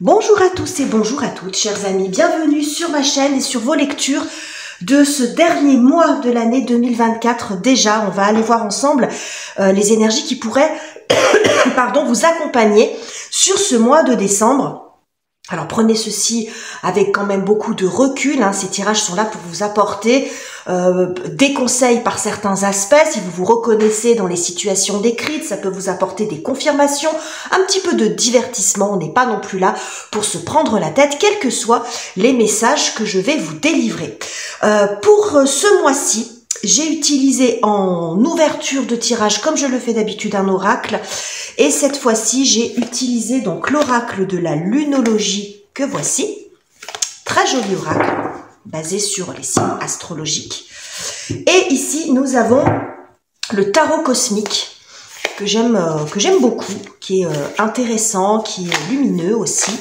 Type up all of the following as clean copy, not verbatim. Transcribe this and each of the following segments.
Bonjour à tous et bonjour à toutes, chers amis. Bienvenue sur ma chaîne et sur vos lectures de ce dernier mois de l'année 2024. Déjà, on va aller voir ensemble les énergies qui pourraient vous accompagner sur ce mois de décembre. Alors prenez ceci avec quand même beaucoup de recul, hein. Ces tirages sont là pour vous apporter des conseils par certains aspects. Si vous vous reconnaissez dans les situations décrites, ça peut vous apporter des confirmations, un petit peu de divertissement. On n'est pas non plus là pour se prendre la tête, quels que soient les messages que je vais vous délivrer. Pour ce mois-ci, j'ai utilisé en ouverture de tirage, comme je le fais d'habitude, un oracle. Et cette fois-ci, j'ai utilisé donc l'oracle de la lunologie que voici. Très joli oracle, basé sur les signes astrologiques. Et ici, nous avons le tarot cosmique, que j'aime beaucoup, qui est intéressant, qui est lumineux aussi.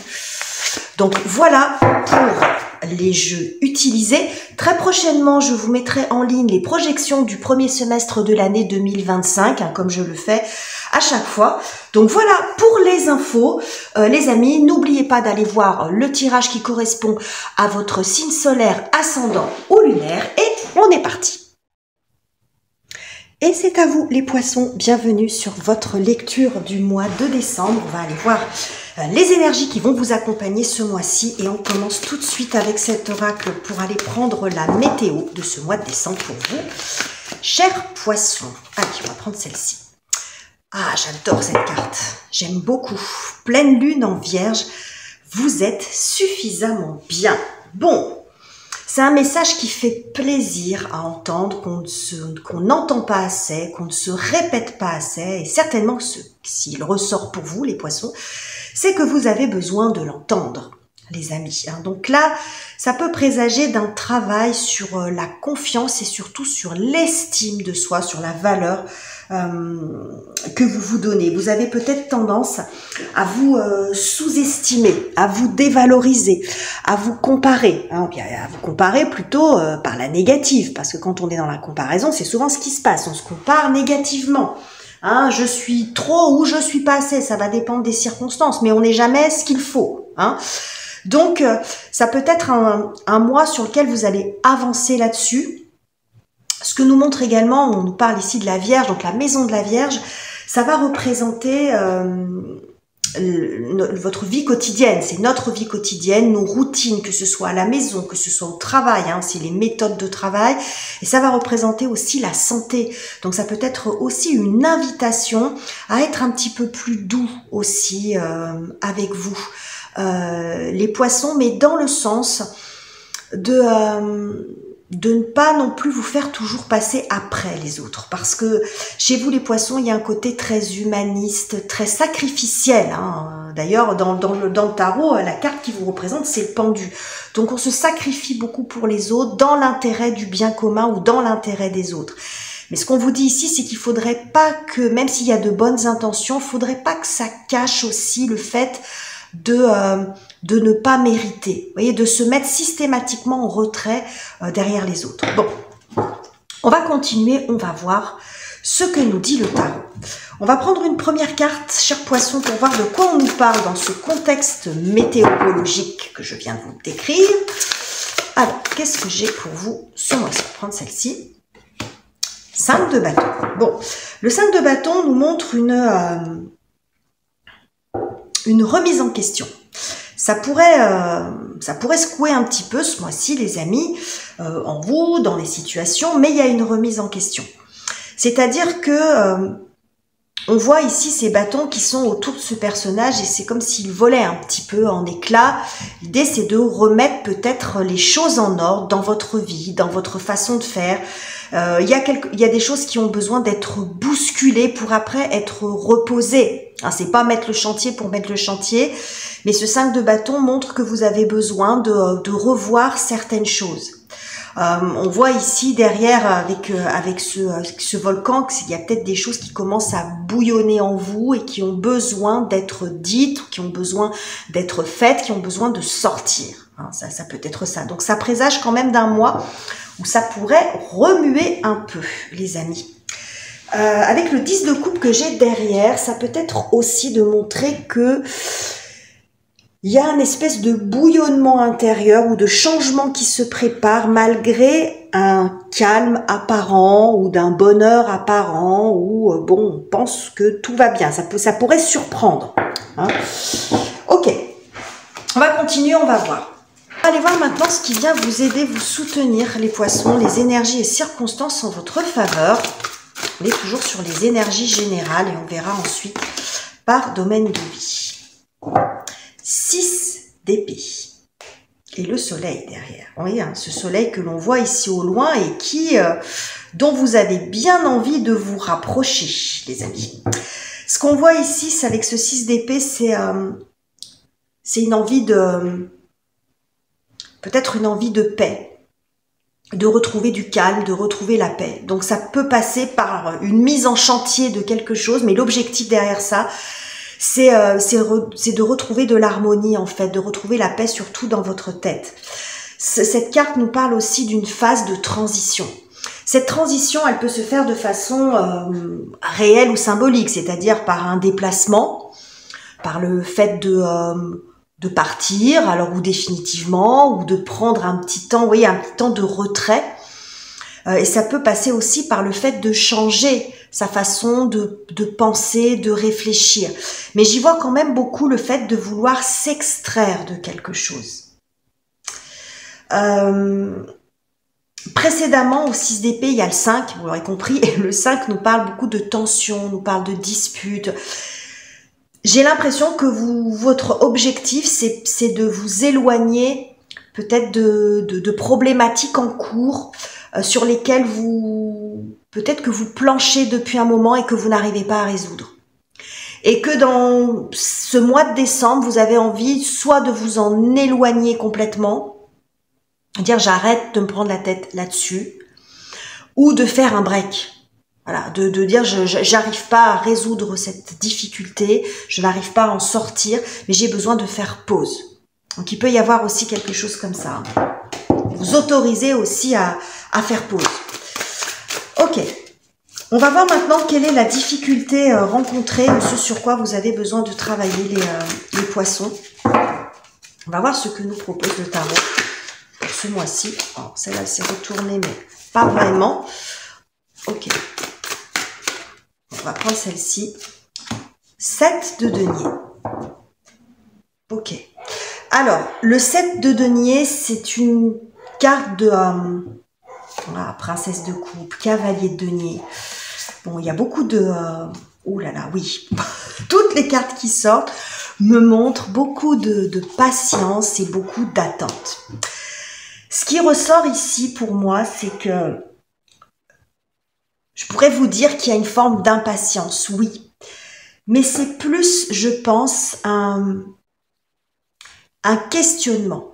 Donc voilà pour les jeux utilisés. Très prochainement, je vous mettrai en ligne les projections du premier semestre de l'année 2025, hein, comme je le fais à chaque fois. Donc voilà pour les infos. Les amis, n'oubliez pas d'aller voir le tirage qui correspond à votre signe solaire, ascendant ou lunaire. Et on est parti. Et c'est à vous les poissons, bienvenue sur votre lecture du mois de décembre. On va aller voir les énergies qui vont vous accompagner ce mois-ci et on commence tout de suite avec cet oracle pour aller prendre la météo de ce mois de décembre pour vous, chers poissons. Allez, on va prendre celle-ci. Ah, j'adore cette carte, j'aime beaucoup. Pleine lune en vierge, vous êtes suffisamment bien. Bon. C'est un message qui fait plaisir à entendre, qu'on n'entend pas assez, qu'on ne se répète pas assez. Et certainement, s'il ressort pour vous, les poissons, c'est que vous avez besoin de l'entendre, les amis. Donc là, ça peut présager d'un travail sur la confiance et surtout sur l'estime de soi, sur la valeur que vous vous donnez. Vous avez peut-être tendance à vous sous-estimer, à vous dévaloriser, à vous comparer, hein, à vous comparer plutôt par la négative, parce que quand on est dans la comparaison, c'est souvent ce qui se passe, on se compare négativement. Hein, je suis trop ou je suis pas assez, ça va dépendre des circonstances, mais on n'est jamais ce qu'il faut. Hein. Donc, ça peut être un mois sur lequel vous allez avancer là-dessus. Ce que nous montre également, on nous parle ici de la Vierge, donc la maison de la Vierge, ça va représenter votre vie quotidienne, c'est notre vie quotidienne, nos routines, que ce soit à la maison, que ce soit au travail, hein, c'est les méthodes de travail, et ça va représenter aussi la santé. Donc ça peut être aussi une invitation à être un petit peu plus doux aussi avec vous, les poissons, mais dans le sens de ne pas non plus vous faire toujours passer après les autres. Parce que chez vous, les poissons, il y a un côté très humaniste, très sacrificiel. Hein. D'ailleurs, dans le tarot, la carte qui vous représente, c'est le pendu. Donc, on se sacrifie beaucoup pour les autres, dans l'intérêt du bien commun ou dans l'intérêt des autres. Mais ce qu'on vous dit ici, c'est qu'il faudrait pas que, même s'il y a de bonnes intentions, il faudrait pas que ça cache aussi le fait de ne pas mériter, vous voyez, de se mettre systématiquement en retrait derrière les autres. Bon, on va continuer, on va voir ce que nous dit le tarot. On va prendre une première carte, chers poissons, pour voir de quoi on nous parle dans ce contexte météorologique que je viens de vous décrire. Alors, qu'est-ce que j'ai pour vous ce mois-ci? On va prendre celle-ci. 5 de bâton. Bon, le 5 de bâton nous montre une remise en question. Ça pourrait secouer un petit peu ce mois-ci, les amis, en vous, dans les situations, mais il y a une remise en question. C'est-à-dire que on voit ici ces bâtons qui sont autour de ce personnage et c'est comme s'il volait un petit peu en éclats. L'idée, c'est de remettre peut-être les choses en ordre dans votre vie, dans votre façon de faire. Il y a des choses qui ont besoin d'être bousculées pour après être reposées. Hein, c'est pas mettre le chantier pour mettre le chantier, mais ce 5 de bâton montre que vous avez besoin de revoir certaines choses. On voit ici derrière avec ce volcan qu'il y a peut-être des choses qui commencent à bouillonner en vous et qui ont besoin d'être dites, qui ont besoin d'être faites, qui ont besoin de sortir. Hein, ça peut être ça. Donc ça présage quand même d'un mois où ça pourrait remuer un peu, les amis. Avec le 10 de coupe que j'ai derrière, ça peut être aussi de montrer que il y a une espèce de bouillonnement intérieur ou de changement qui se prépare malgré un calme apparent ou d'un bonheur apparent où, bon, on pense que tout va bien. Ça pourrait surprendre. Hein. Ok, on va continuer, on va voir. Allez voir maintenant ce qui vient vous aider, vous soutenir, les poissons, les énergies et circonstances en votre faveur. On est toujours sur les énergies générales et on verra ensuite par domaine de vie. 6 d'épée et le soleil derrière. Oui, hein, ce soleil que l'on voit ici au loin et dont vous avez bien envie de vous rapprocher, les amis. Ce qu'on voit ici, c'est avec ce 6 d'épée, c'est une envie de... peut-être une envie de paix, de retrouver du calme, de retrouver la paix. Donc ça peut passer par une mise en chantier de quelque chose, mais l'objectif derrière ça, c'est de retrouver de l'harmonie en fait, de retrouver la paix surtout dans votre tête. Cette carte nous parle aussi d'une phase de transition. Cette transition, elle peut se faire de façon réelle ou symbolique, c'est-à-dire par un déplacement, par le fait de partir, alors ou définitivement, ou de prendre un petit temps, vous voyez, un petit temps de retrait. Et ça peut passer aussi par le fait de changer sa façon de penser, de réfléchir. Mais j'y vois quand même beaucoup le fait de vouloir s'extraire de quelque chose. Précédemment, au 6 d'épée, il y a le 5, vous l'aurez compris, et le 5 nous parle beaucoup de tension, nous parle de dispute. J'ai l'impression que votre objectif, c'est de vous éloigner peut-être de problématiques en cours sur lesquelles peut-être que vous planchez depuis un moment et que vous n'arrivez pas à résoudre. Et que dans ce mois de décembre, vous avez envie soit de vous en éloigner complètement, dire j'arrête de me prendre la tête là-dessus, ou de faire un break. Voilà, de dire j'arrive pas à résoudre cette difficulté, je n'arrive pas à en sortir, mais j'ai besoin de faire pause. Donc il peut y avoir aussi quelque chose comme ça. Vous autorisez aussi à faire pause. Ok, on va voir maintenant quelle est la difficulté rencontrée ou ce sur quoi vous avez besoin de travailler les poissons. On va voir ce que nous propose le tarot pour ce mois-ci. Oh, celle-là elle s'est retournée mais pas vraiment. Ok. On va prendre celle-ci. 7 de denier. Ok. Alors, le 7 de denier, c'est une carte de princesse de coupe, cavalier de denier. Bon, il y a beaucoup de... oh là là, oui. Toutes les cartes qui sortent me montrent beaucoup de patience et beaucoup d'attente. Ce qui ressort ici pour moi, c'est que je pourrais vous dire qu'il y a une forme d'impatience, oui. Mais c'est plus, je pense, un questionnement.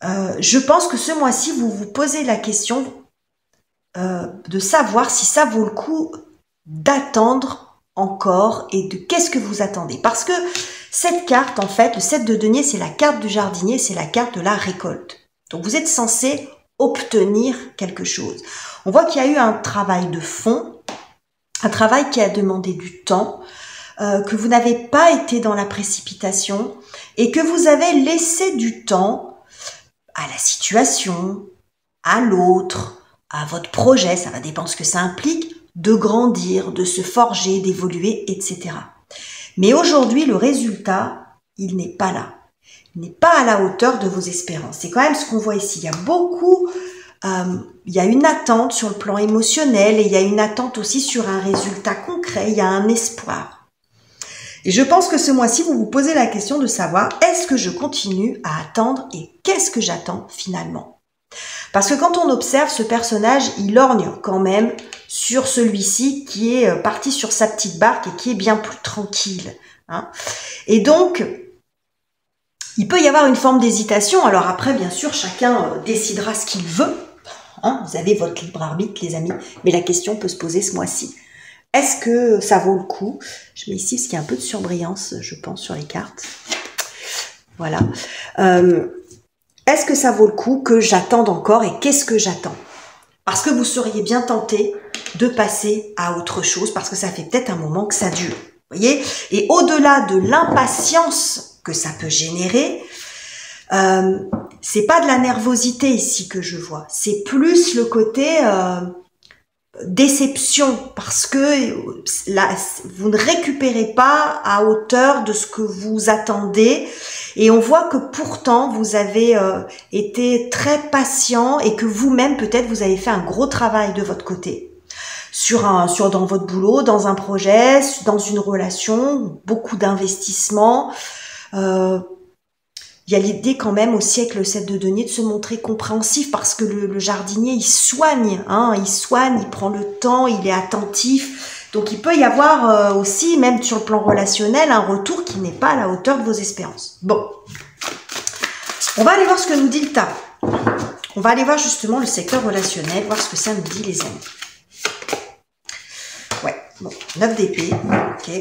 Je pense que ce mois-ci, vous vous posez la question de savoir si ça vaut le coup d'attendre encore et de qu'est-ce que vous attendez. Parce que cette carte, en fait, le 7 de denier, c'est la carte du jardinier, c'est la carte de la récolte. Donc vous êtes censé obtenir quelque chose. On voit qu'il y a eu un travail de fond, un travail qui a demandé du temps, que vous n'avez pas été dans la précipitation et que vous avez laissé du temps à la situation, à l'autre, à votre projet, ça va dépendre de ce que ça implique, de grandir, de se forger, d'évoluer, etc. Mais aujourd'hui, le résultat, il n'est pas là. Il n'est pas à la hauteur de vos espérances. C'est quand même ce qu'on voit ici. Il y a beaucoup... il y a une attente sur le plan émotionnel et il y a une attente aussi sur un résultat concret, il y a un espoir. Et je pense que ce mois-ci, vous vous posez la question de savoir est-ce que je continue à attendre et qu'est-ce que j'attends finalement? Parce que quand on observe ce personnage, il lorgne quand même sur celui-ci qui est parti sur sa petite barque et qui est bien plus tranquille. Hein. Et donc, il peut y avoir une forme d'hésitation. Alors après, bien sûr, chacun décidera ce qu'il veut. Hein, vous avez votre libre arbitre, les amis. Mais la question peut se poser ce mois-ci. Est-ce que ça vaut le coup? Je mets ici parce qu'il y a un peu de surbrillance, je pense, sur les cartes. Voilà. Est-ce que ça vaut le coup que j'attende encore et qu'est-ce que j'attends? Parce que vous seriez bien tenté de passer à autre chose parce que ça fait peut-être un moment que ça dure. voyez? Et au-delà de l'impatience que ça peut générer, c'est pas de la nervosité ici que je vois. C'est plus le côté déception, parce que là, vous ne récupérez pas à hauteur de ce que vous attendez, et on voit que pourtant vous avez été très patient et que vous-même peut-être vous avez fait un gros travail de votre côté dans votre boulot, dans un projet, dans une relation, beaucoup d'investissement. Il y a l'idée quand même aussi avec le 7 de denier de se montrer compréhensif, parce que le jardinier, il soigne, il prend le temps, il est attentif. Donc il peut y avoir aussi, même sur le plan relationnel, un retour qui n'est pas à la hauteur de vos espérances. Bon, on va aller voir ce que nous dit le tarot. On va aller voir justement le secteur relationnel, voir ce que ça nous dit les amis. Ouais, bon, 9 d'épée, ok.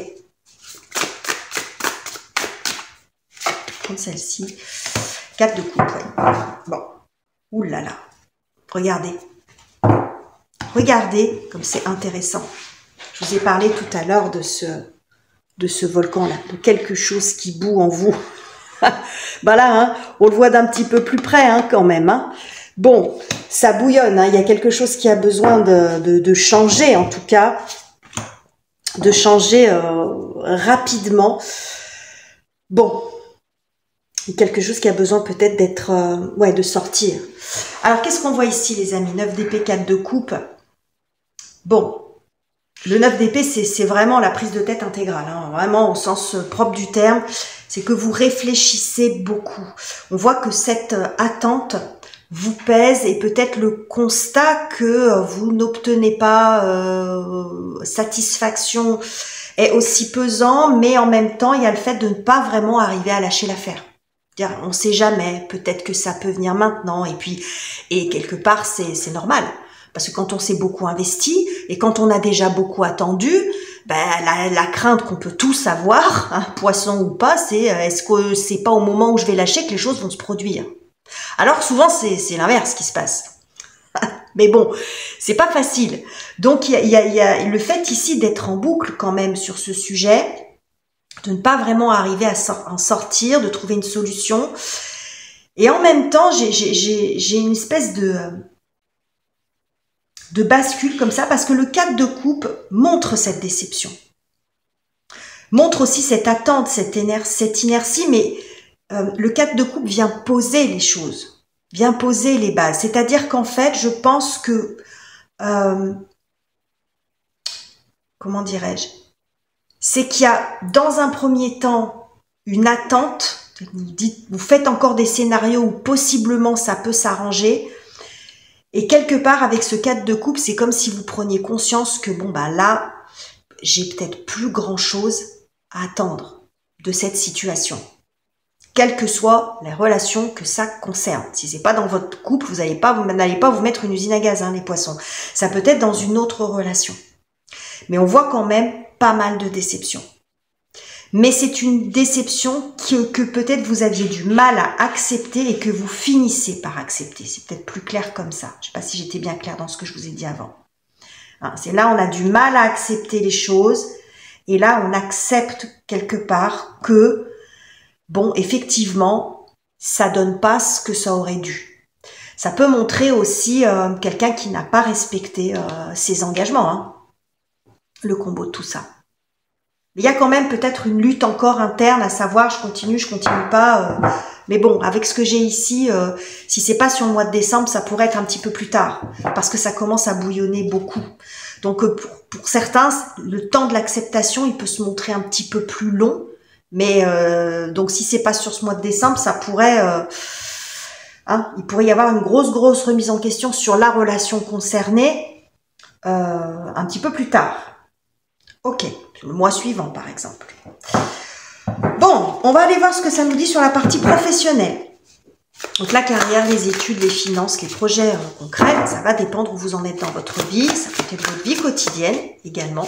Celle-ci, 4 de coupe, ouais. Bon, oulala, regardez comme c'est intéressant. Je vous ai parlé tout à l'heure de ce volcan-là, de quelque chose qui bout en vous. Bah là, on le voit d'un petit peu plus près quand même. Bon, ça bouillonne, il y a quelque chose qui a besoin de changer, en tout cas, de changer rapidement. Bon, quelque chose qui a besoin peut-être d'être, de sortir. Alors, qu'est-ce qu'on voit ici, les amis? 9 d'épée, 4 de coupe. Bon, le 9 d'épée, c'est vraiment la prise de tête intégrale, vraiment au sens propre du terme. C'est que vous réfléchissez beaucoup. On voit que cette attente vous pèse, et peut-être le constat que vous n'obtenez pas satisfaction est aussi pesant, mais en même temps, il y a le fait de ne pas vraiment arriver à lâcher l'affaire. On ne sait jamais, peut-être que ça peut venir maintenant, et quelque part c'est normal, parce que quand on s'est beaucoup investi et quand on a déjà beaucoup attendu, la crainte qu'on peut tous avoir, poisson ou pas, c'est est-ce que c'est pas au moment où je vais lâcher que les choses vont se produire? Alors souvent c'est l'inverse qui se passe. Mais bon, c'est pas facile. Donc il y a le fait ici d'être en boucle quand même sur ce sujet, de ne pas vraiment arriver à en sortir, de trouver une solution. Et en même temps, j'ai une espèce de bascule comme ça, parce que le 4 de coupe montre cette déception. Montre aussi cette attente, cette inertie, mais le 4 de coupe vient poser les choses, vient poser les bases. C'est-à-dire qu'en fait, je pense que... comment dirais-je? C'est qu'il y a, dans un premier temps, une attente. Vous faites encore des scénarios où possiblement ça peut s'arranger. Et quelque part, avec ce 4 de coupe, c'est comme si vous preniez conscience que, là, j'ai peut-être plus grand-chose à attendre de cette situation. Quelle que soit la relation que ça concerne. Si c'est pas dans votre couple, vous n'allez pas vous mettre une usine à gaz, les poissons. Ça peut être dans une autre relation. Mais on voit quand même pas mal de déceptions. Mais c'est une déception que peut-être vous aviez du mal à accepter et que vous finissez par accepter. C'est peut-être plus clair comme ça. Je ne sais pas si j'étais bien claire dans ce que je vous ai dit avant. C'est là, on a du mal à accepter les choses. Et là, on accepte quelque part que, effectivement, ça donne pas ce que ça aurait dû. Ça peut montrer aussi quelqu'un qui n'a pas respecté ses engagements. Le combo de tout ça. Il y a quand même peut-être une lutte encore interne, à savoir je continue pas. Mais bon, avec ce que j'ai ici, si c'est pas sur le mois de décembre, ça pourrait être un petit peu plus tard, parce que ça commence à bouillonner beaucoup. Donc pour certains, le temps de l'acceptation, il peut se montrer un petit peu plus long. Mais donc si c'est pas sur ce mois de décembre, ça pourrait, il pourrait y avoir une grosse remise en question sur la relation concernée un petit peu plus tard. Ok, le mois suivant par exemple. Bon, on va aller voir ce que ça nous dit sur la partie professionnelle. Donc la carrière, les études, les finances, les projets concrets, ça va dépendre où vous en êtes dans votre vie, ça peut être votre vie quotidienne également.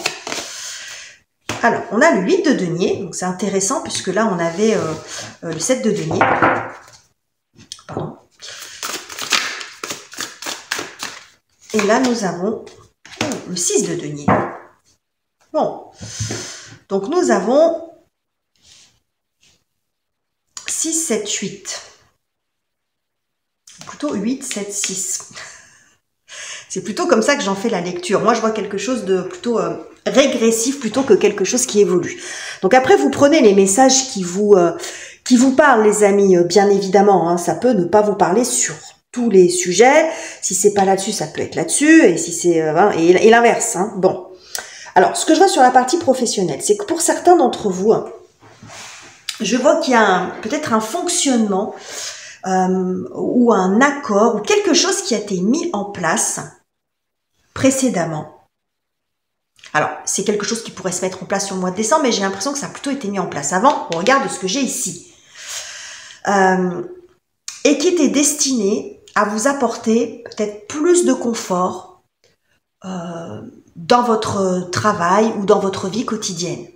Alors, on a le 8 de denier, donc c'est intéressant puisque là on avait le 7 de denier. Pardon. Et là nous avons le 6 de denier. Bon, donc nous avons 6, 7, 8. Plutôt 8, 7, 6. C'est plutôt comme ça que j'en fais la lecture. Moi, je vois quelque chose de plutôt régressif plutôt que quelque chose qui évolue. Donc après, vous prenez les messages qui vous parlent, les amis, bien évidemment. Hein, ça peut ne pas vous parler sur tous les sujets. Si c'est pas là-dessus, ça peut être là-dessus. Et si c'est et l'inverse. Hein. Bon. Alors, ce que je vois sur la partie professionnelle, c'est que pour certains d'entre vous, je vois qu'il y a peut-être un fonctionnement ou un accord ou quelque chose qui a été mis en place précédemment. Alors, c'est quelque chose qui pourrait se mettre en place sur le mois de décembre, mais j'ai l'impression que ça a plutôt été mis en place avant. On regarde ce que j'ai ici. Et qui était destiné à vous apporter peut-être plus de confort dans votre travail ou dans votre vie quotidienne.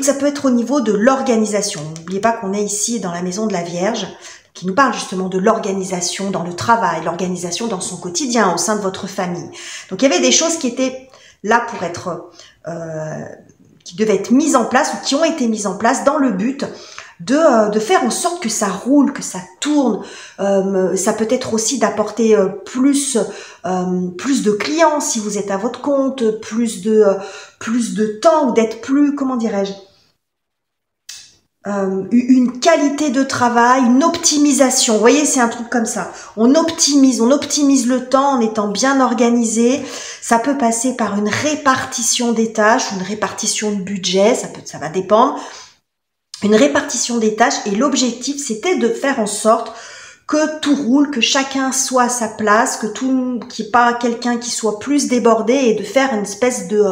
Ça peut être au niveau de l'organisation. N'oubliez pas qu'on est ici dans la maison de la Vierge, qui nous parle justement de l'organisation dans le travail, l'organisation dans son quotidien, au sein de votre famille. Donc il y avait des choses qui étaient là pour être, qui devaient être mises en place ou qui ont été mises en place dans le but de faire en sorte que ça roule, que ça tourne. Ça peut être aussi d'apporter plus de clients si vous êtes à votre compte, plus de temps ou d'être plus, comment dirais-je, une qualité de travail, une optimisation. Vous voyez, c'est un truc comme ça. On optimise le temps en étant bien organisé. Ça peut passer par une répartition des tâches, une répartition de budget, ça va dépendre. Une répartition des tâches et l'objectif, c'était de faire en sorte que tout roule, que chacun soit à sa place, qu'il n'y ait pas quelqu'un qui soit plus débordé et de faire une espèce de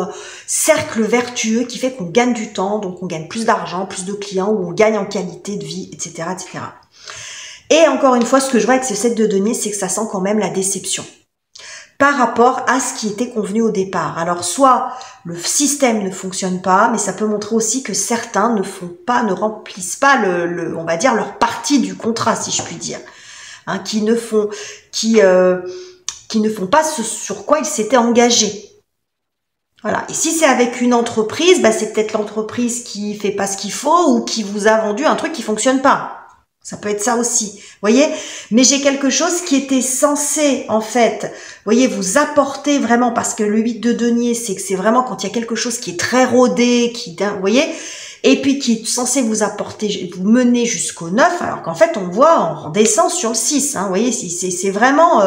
cercle vertueux qui fait qu'on gagne du temps, donc on gagne plus d'argent, plus de clients, ou on gagne en qualité de vie, etc., etc. Et encore une fois, ce que je vois avec ce set de données, c'est que ça sent quand même la déception par rapport à ce qui était convenu au départ. Alors, soit le système ne fonctionne pas, mais ça peut montrer aussi que certains ne remplissent pas on va dire, leur partie du contrat, si je puis dire. Hein, qui ne font pas ce sur quoi ils s'étaient engagés. Voilà. Et si c'est avec une entreprise, c'est peut-être l'entreprise qui fait pas ce qu'il faut ou qui vous a vendu un truc qui fonctionne pas. Ça peut être ça aussi, voyez. Mais j'ai quelque chose qui était censé, en fait, voyez, vous apporter vraiment, parce que le 8 de denier, c'est que c'est vraiment quand il y a quelque chose qui est très rodé, vous voyez, et puis qui est censé vous apporter, vous mener jusqu'au 9, alors qu'en fait, on voit, on redescend sur le 6, hein, vous voyez, c'est vraiment,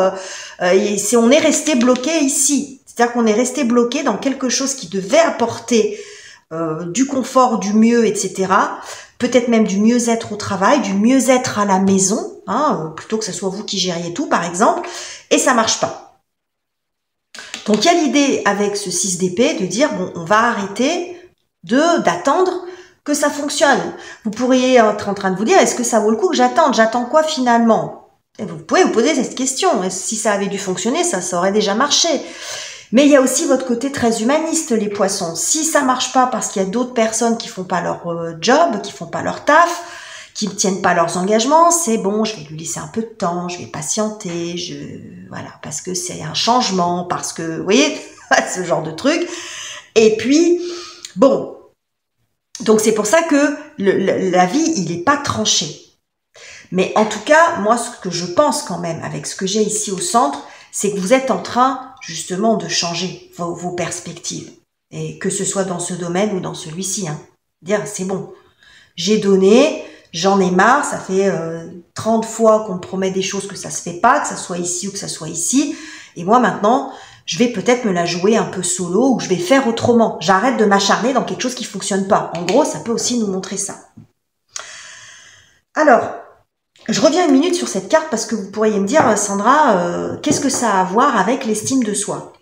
on est resté bloqué ici. C'est-à-dire qu'on est resté bloqué dans quelque chose qui devait apporter du confort, du mieux, etc., peut-être même du mieux-être au travail, du mieux-être à la maison, hein, plutôt que ce soit vous qui gériez tout, par exemple, et ça marche pas. Donc, il y a l'idée avec ce 6 d'épée de dire, bon, on va arrêter d'attendre que ça fonctionne. Vous pourriez être en train de vous dire, est-ce que ça vaut le coup que j'attende? J'attends quoi finalement? Et vous pouvez vous poser cette question. Si ça avait dû fonctionner, ça aurait déjà marché. Mais il y a aussi votre côté très humaniste, les poissons. Si ça marche pas parce qu'il y a d'autres personnes qui font pas leur job, qui font pas leur taf, qui ne tiennent pas leurs engagements, c'est bon, je vais lui laisser un peu de temps, je vais patienter, voilà, parce que c'est un changement, parce que, vous voyez, ce genre de truc. Et puis, bon, donc c'est pour ça que la vie, il est pas tranché. Mais en tout cas, moi, ce que je pense quand même, avec ce que j'ai ici au centre, c'est que vous êtes en train, justement, de changer vos perspectives. Et que ce soit dans ce domaine ou dans celui-ci. Hein. Dire, c'est bon, j'ai donné, j'en ai marre, ça fait 30 fois qu'on me promet des choses que ça se fait pas, que ça soit ici ou que ça soit ici. Et moi, maintenant, je vais peut-être me la jouer un peu solo ou je vais faire autrement. J'arrête de m'acharner dans quelque chose qui fonctionne pas. En gros, ça peut aussi nous montrer ça. Alors, je reviens une minute sur cette carte parce que vous pourriez me dire, Sandra, qu'est-ce que ça a à voir avec l'estime de soi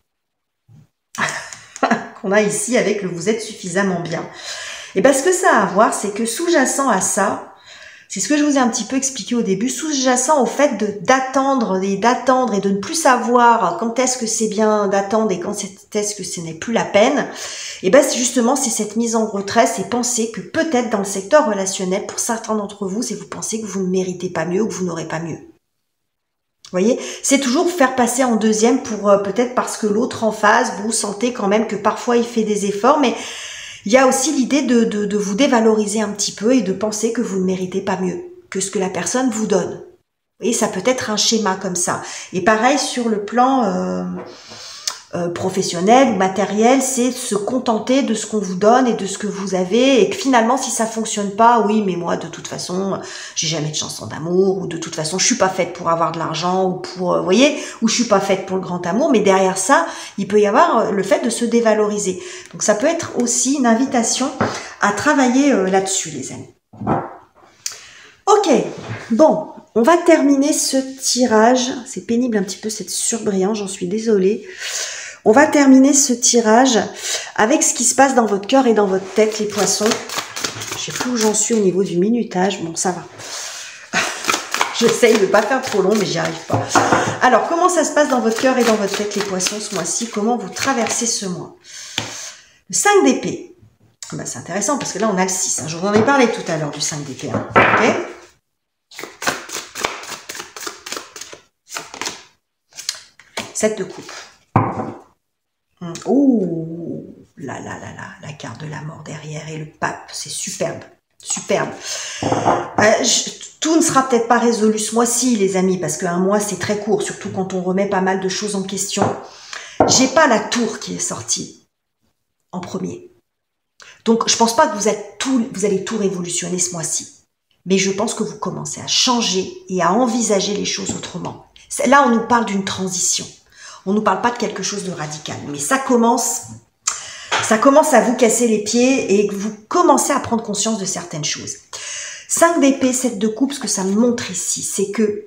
qu'on a ici avec le vous êtes suffisamment bien. Et bien, ce que ça a à voir, c'est que sous-jacent à ça, c'est ce que je vous ai un petit peu expliqué au début, sous-jacent au fait d'attendre et de ne plus savoir quand est-ce que c'est bien d'attendre et quand est-ce que ce n'est plus la peine, et bien justement c'est cette mise en retrait, c'est penser que peut-être dans le secteur relationnel, pour certains d'entre vous, c'est vous pensez que vous ne méritez pas mieux ou que vous n'aurez pas mieux. voyez, c'est toujours faire passer en deuxième pour peut-être parce que l'autre en face, vous sentez quand même que parfois il fait des efforts, mais il y a aussi l'idée de vous dévaloriser un petit peu et de penser que vous ne méritez pas mieux que ce que la personne vous donne. Et ça peut être un schéma comme ça. Et pareil sur le plan professionnel ou matériel, c'est se contenter de ce qu'on vous donne et de ce que vous avez, et que finalement si ça fonctionne pas, oui mais moi de toute façon j'ai jamais de chanson d'amour, ou de toute façon je suis pas faite pour avoir de l'argent, ou pour vous voyez, ou je suis pas faite pour le grand amour, mais derrière ça il peut y avoir le fait de se dévaloriser. Donc ça peut être aussi une invitation à travailler là-dessus les amis. Ok, bon, on va terminer ce tirage. C'est pénible un petit peu cette surbrillant, j'en suis désolée. On va terminer ce tirage avec ce qui se passe dans votre cœur et dans votre tête, les poissons. Je sais plus où j'en suis au niveau du minutage. Bon, ça va. J'essaye de ne pas faire trop long, mais j'y arrive pas. Alors, comment ça se passe dans votre cœur et dans votre tête, les poissons, ce mois-ci? Comment vous traversez ce mois? Le 5 d'épée. Ben, c'est intéressant parce que là, on a le 6. Hein. Je vous en ai parlé tout à l'heure du 5 d'épée. Hein. Ok. 7 de coupe. Oh là là là là, la carte de la mort derrière et le pape, c'est superbe, superbe. Tout ne sera peut-être pas résolu ce mois-ci, les amis, parce qu'un mois c'est très court, surtout quand on remet pas mal de choses en question. J'ai pas la tour qui est sortie en premier. Donc je pense pas que vous allez tout révolutionner ce mois-ci. Mais je pense que vous commencez à changer et à envisager les choses autrement. Là, on nous parle d'une transition. On ne nous parle pas de quelque chose de radical, mais ça commence à vous casser les pieds et que vous commencez à prendre conscience de certaines choses. 5 d'épée, 7 de coupe, ce que ça me montre ici, c'est que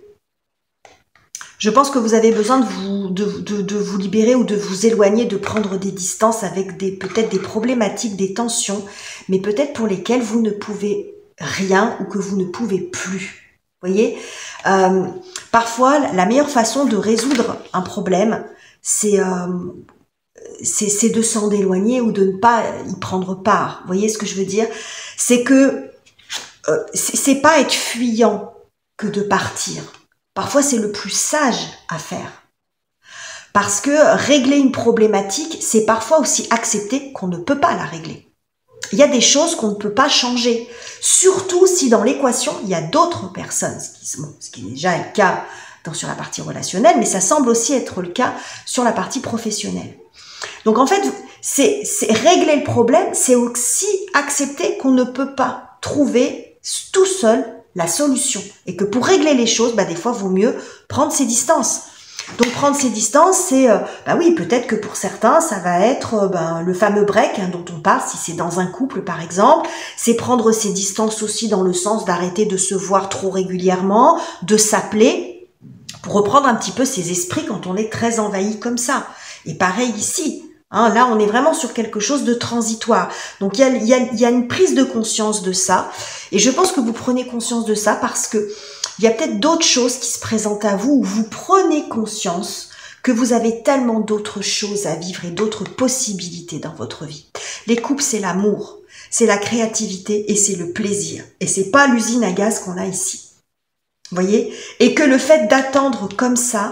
je pense que vous avez besoin de vous libérer ou de vous éloigner, de prendre des distances avec peut-être des problématiques, des tensions, mais peut-être pour lesquelles vous ne pouvez rien ou que vous ne pouvez plus. Vous voyez, parfois, la meilleure façon de résoudre un problème, c'est de s'en éloigner ou de ne pas y prendre part. Vous voyez ce que je veux dire? C'est que c'est pas être fuyant que de partir. Parfois, c'est le plus sage à faire. Parce que régler une problématique, c'est parfois aussi accepter qu'on ne peut pas la régler. Il y a des choses qu'on ne peut pas changer, surtout si dans l'équation, il y a d'autres personnes, ce qui est déjà le cas sur la partie relationnelle, mais ça semble aussi être le cas sur la partie professionnelle. Donc en fait, c'est régler le problème, c'est aussi accepter qu'on ne peut pas trouver tout seul la solution, et que pour régler les choses, des fois, il vaut mieux prendre ses distances. Donc prendre ses distances, c'est, oui, peut-être que pour certains, ça va être le fameux break dont on parle, si c'est dans un couple par exemple, c'est prendre ses distances aussi dans le sens d'arrêter de se voir trop régulièrement, de s'appeler, pour reprendre un petit peu ses esprits quand on est très envahi comme ça. Et pareil ici, là on est vraiment sur quelque chose de transitoire. Donc il y a une prise de conscience de ça, et je pense que vous prenez conscience de ça parce que il y a peut-être d'autres choses qui se présentent à vous où vous prenez conscience que vous avez tellement d'autres choses à vivre et d'autres possibilités dans votre vie. Les couples, c'est l'amour, c'est la créativité et c'est le plaisir. Et c'est pas l'usine à gaz qu'on a ici. Vous voyez? Et que le fait d'attendre comme ça,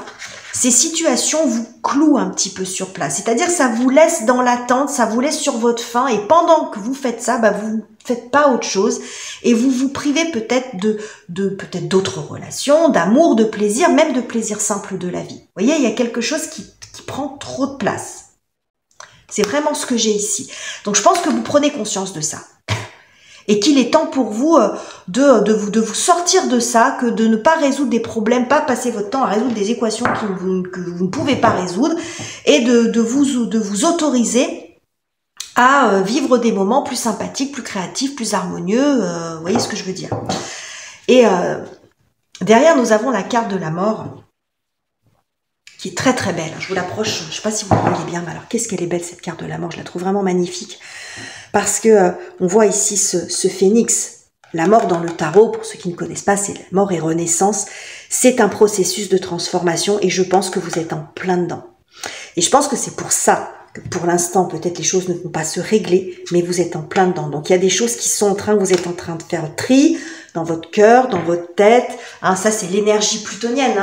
ces situations vous clouent un petit peu sur place. C'est-à-dire ça vous laisse dans l'attente, ça vous laisse sur votre faim, et pendant que vous faites ça, vous ne faites pas autre chose, et vous vous privez peut-être peut-être d'autres relations, d'amour, de plaisir, même de plaisir simple de la vie. Vous voyez, il y a quelque chose qui prend trop de place. C'est vraiment ce que j'ai ici. Donc je pense que vous prenez conscience de ça. Et qu'il est temps pour vous de vous sortir de ça, que de ne pas résoudre des problèmes, pas passer votre temps à résoudre des équations que vous ne pouvez pas résoudre, et de vous autoriser à vivre des moments plus sympathiques, plus créatifs, plus harmonieux, vous voyez ce que je veux dire. Et derrière, nous avons la carte de la mort, qui est très très belle. Je vous l'approche, je ne sais pas si vous la voyez bien, mais alors qu'est-ce qu'elle est belle cette carte de la mort, je la trouve vraiment magnifique. Parce que on voit ici ce phénix, la mort dans le tarot, pour ceux qui ne connaissent pas, c'est la mort et renaissance. C'est un processus de transformation et je pense que vous êtes en plein dedans. Et je pense que c'est pour ça que pour l'instant, peut-être les choses ne vont pas se régler, mais vous êtes en plein dedans. Donc il y a des choses qui sont vous êtes en train de faire le tri dans votre cœur, dans votre tête. Ça c'est l'énergie plutonienne.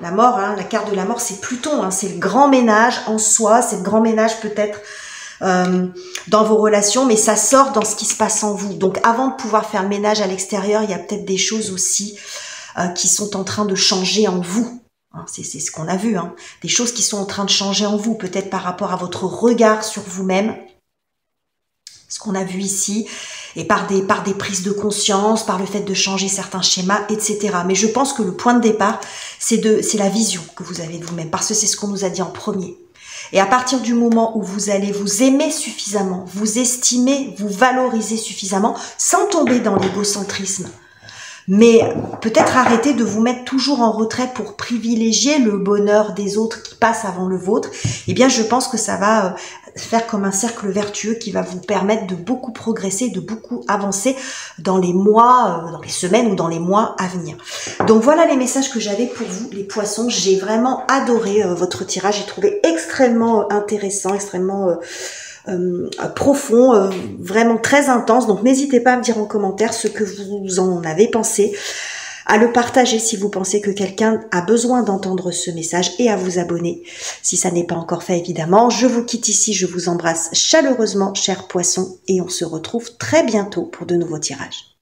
La mort, hein, la carte de la mort, c'est Pluton, hein, c'est le grand ménage en soi, c'est le grand ménage peut-être dans vos relations, mais ça sort dans ce qui se passe en vous. Donc avant de pouvoir faire le ménage à l'extérieur, il y a peut-être des choses aussi qui sont en train de changer en vous. Hein, c'est ce qu'on a vu, hein, des choses qui sont en train de changer en vous, peut-être par rapport à votre regard sur vous-même, ce qu'on a vu ici, et par des prises de conscience, par le fait de changer certains schémas, etc. Mais je pense que le point de départ, c'est la vision que vous avez de vous-même, parce que c'est ce qu'on nous a dit en premier. Et à partir du moment où vous allez vous aimer suffisamment, vous estimer, vous valoriser suffisamment, sans tomber dans l'égocentrisme, mais peut-être arrêter de vous mettre toujours en retrait pour privilégier le bonheur des autres qui passe avant le vôtre, eh bien je pense que ça va faire comme un cercle vertueux qui va vous permettre de beaucoup progresser, de beaucoup avancer dans les mois, dans les semaines ou dans les mois à venir. Donc voilà les messages que j'avais pour vous, les poissons. J'ai vraiment adoré votre tirage, j'ai trouvé extrêmement intéressant, extrêmement profond, vraiment très intense. Donc n'hésitez pas à me dire en commentaire ce que vous en avez pensé, à le partager si vous pensez que quelqu'un a besoin d'entendre ce message et à vous abonner si ça n'est pas encore fait évidemment. Je vous quitte ici, je vous embrasse chaleureusement chers poissons et on se retrouve très bientôt pour de nouveaux tirages.